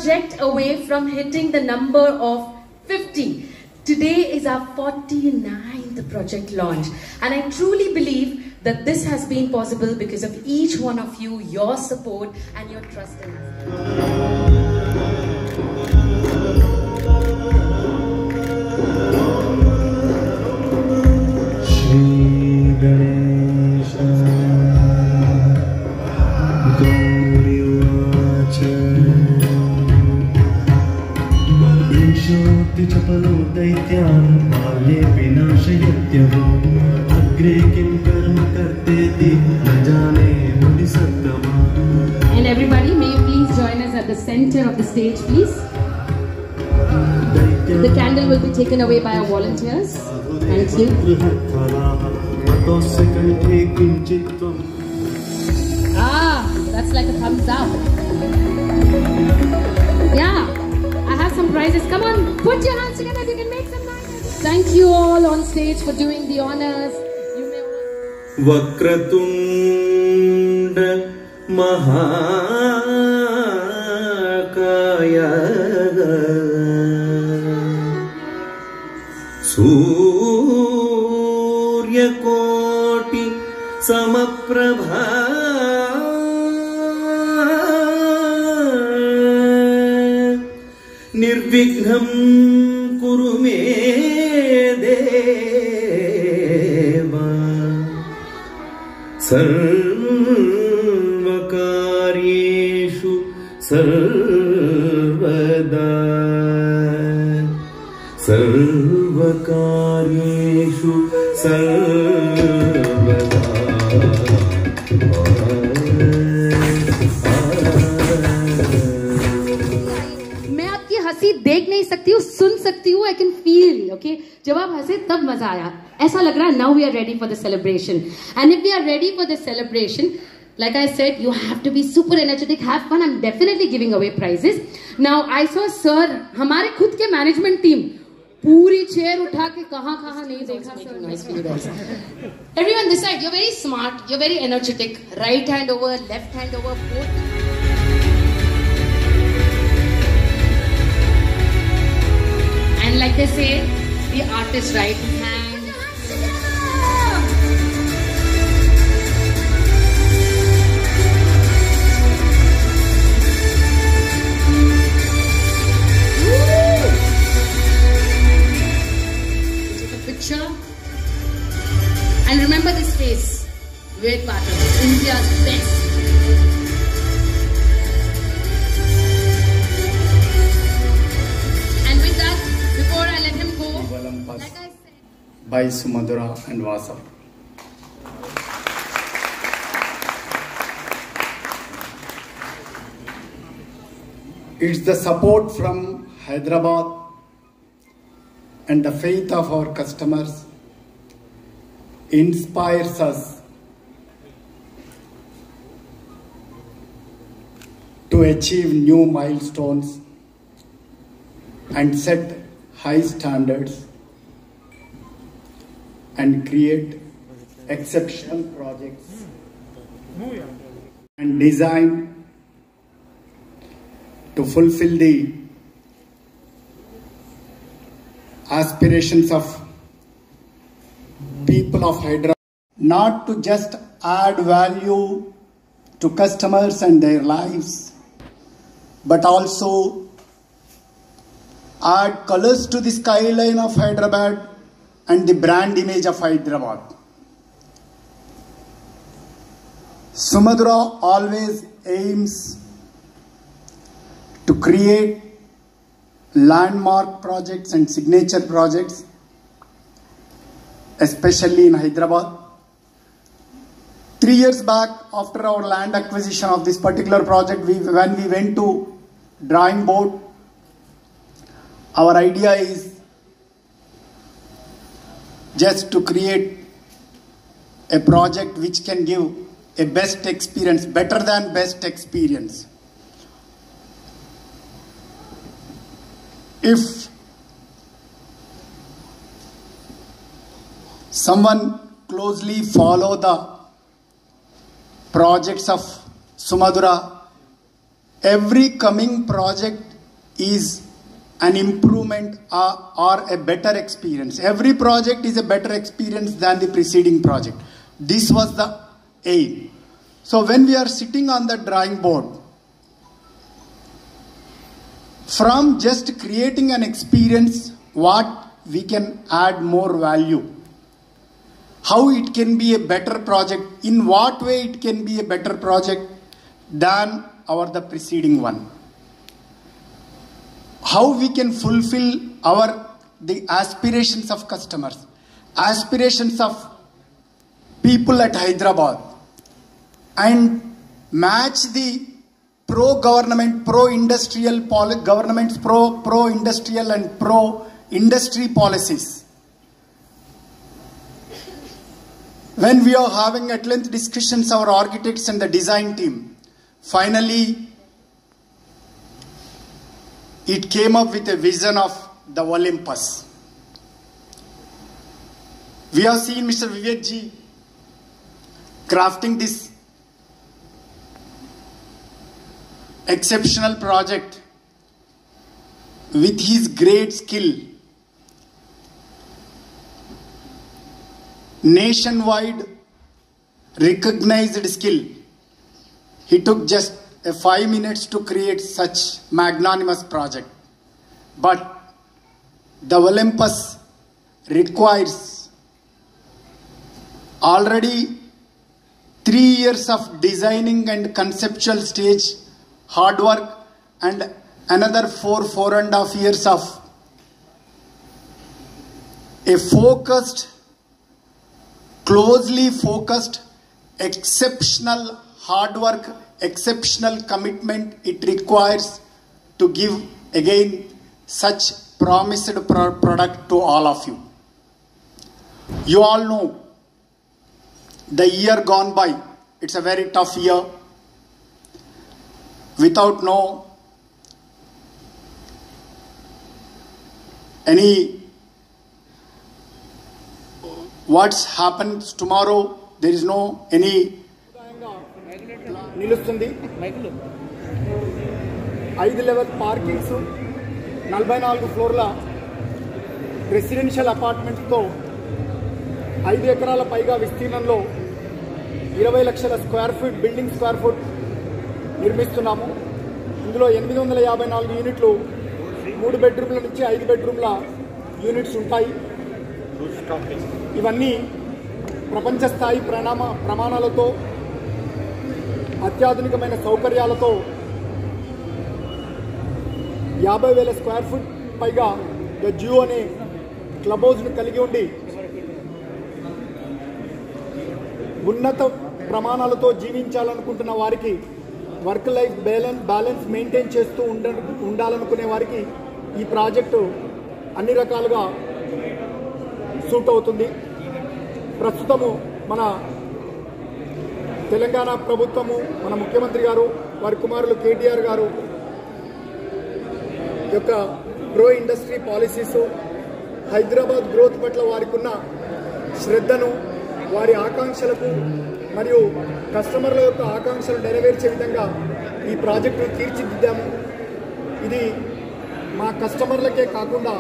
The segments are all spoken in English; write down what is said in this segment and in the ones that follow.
project away from hitting the number of 50. Today is our 49th project launch, and I truly believe that this has been possible because of each one of you, your support and your trust in us. चपलो दैत्यान् बाल्ये विनाशयत्यहो अग्रे किं कर्म कर्तेति न जाने मुनिसत्तमा. And everybody, may you please join us at the center of the stage, please. The candle will be taken away by our volunteers. Thank you. That's like a thumbs up. Yeah. Some prizes. Come on, put your hands together if you can make some noise. Thank you all on stage for doing the honors. You may all... Vakratunda Mahakaya Surya Koti Samaprabha Nirvigham kuru me deva sarvakaryeshu sarvada sarvakaryeshu sarvada. देख नहीं सकती हूँ, सुन सकती हूँ. I can feel, okay? जब आप हंसे तब मजा आया. ऐसा लग रहा है now we are ready for the celebration. And if we are ready for the celebration, like I said, you have to be super energetic, have fun. I'm definitely giving away prizes. Now I saw sir, हमारे खुद के management team पूरी chair उठा के कहाँ नहीं देखा. Nice for you guys. Everyone this side, you're very smart, you're very energetic. Right hand over, left hand over, both. And like they say, the artist's right hand. Take a picture. And remember this face. Vivek Pathak, India's best. By Sumadura and Vasa. It's the support from Hyderabad and the faith of our customers inspires us to achieve new milestones and set high standards and create exceptional projects and design to fulfill the aspirations of people of Hyderabad. Not to just add value to customers and their lives, but also add colors to the skyline of Hyderabad and the brand image of Hyderabad. Sumadura always aims to create landmark projects and signature projects, especially in Hyderabad. 3 years back, after our land acquisition of this particular project, when we went to drawing board, our idea is just to create a project which can give a best experience, better than best experience. If someone closely follow the projects of Sumadura, every coming project is an improvement or a better experience. Every project is a better experience than the preceding project. This was the aim. So when we are sitting on the drawing board, from just creating an experience, what we can add more value, how it can be a better project, in what way it can be a better project than the preceding one. How we can fulfill the aspirations of customers, aspirations of people at Hyderabad, and match the pro-government, pro-industrial governments, pro-industrial and pro-industry policies. When we are having at length discussions, our architects and the design team, finally it came up with a vision of the Olympus. We have seen Mr. Vivek ji crafting this exceptional project with his great skill. Nationwide recognized skill. He took just 5 minutes to create such magnanimous project. But the Olympus requires already 3 years of designing and conceptual stage hard work, and another 4.5 years of a focused, closely focused, exceptional hard work, exceptional commitment it requires to give again such promised product to all of you. You all know the year gone by, it's a very tough year. Without any what's happens tomorrow, there is no any నిలుస్తుంది 5 level parkings 44 ఫ్లోర్ల residential అపార్ట్మెంట్స్తో 5 ఎకరాల పైగా విస్తీర్ణంలో 20 లక్షల square feet building square foot నిర్మిస్తున్నాము. ఇందులో 854 యూనిట్లు 3 బెడ్రూమ్ల నుంచి 5 బెడ్రూమ్ల యూనిట్స్ ఉంటాయి. ఇవన్నీ ప్రపంచ స్థాయి ప్రమాణాలతో అత్యాధునికమైన సౌకర్యాలతో 50,000 స్క్వేర్ ఫుట్ పైగా ద జియో అనే క్లబ్ హౌస్ను కలిగి ఉండి ఉన్నత ప్రమాణాలతో జీవించాలనుకుంటున్న వారికి, వర్క్ లైఫ్ బ్యాలెన్స్ మెయింటైన్ చేస్తూ ఉండాలనుకునే వారికి ఈ ప్రాజెక్టు అన్ని రకాలుగా సూట్ అవుతుంది. ప్రస్తుతము మన తెలంగాణ ప్రభుత్వము, మన ముఖ్యమంత్రి గారు, వారి కుమారులు కేటీఆర్ గారు యొక్క pro industry policies, Hyderabad growth పట్ల వారికి ఉన్న శ్రద్ధను, వారి ఆకాంక్షలకు మరియు కస్టమర్ల యొక్క ఆకాంక్షలు నెరవేర్చే విధంగా ఈ ప్రాజెక్టును తీర్చిదిద్దాము. ఇది మా కస్టమర్లకే కాకుండా,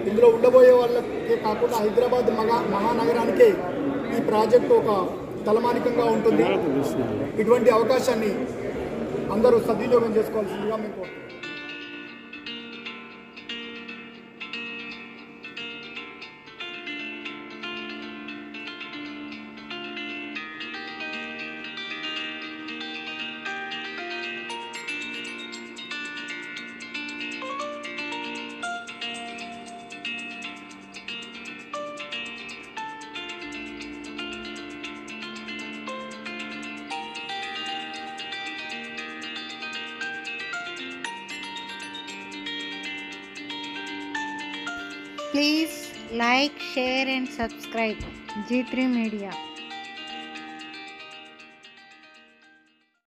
ఇందులో ఉండబోయే వాళ్ళకే కాకుండా హైదరాబాద్ మహానగరానికే ఈ ప్రాజెక్టు ఒక తలమానికంగా ఉంటుంది. ఇటువంటి అవకాశాన్ని అందరూ సద్వినియోగం చేసుకోవాల్సిందిగా మేము కోరుతున్నాం. Please like, share and subscribe G3 Media.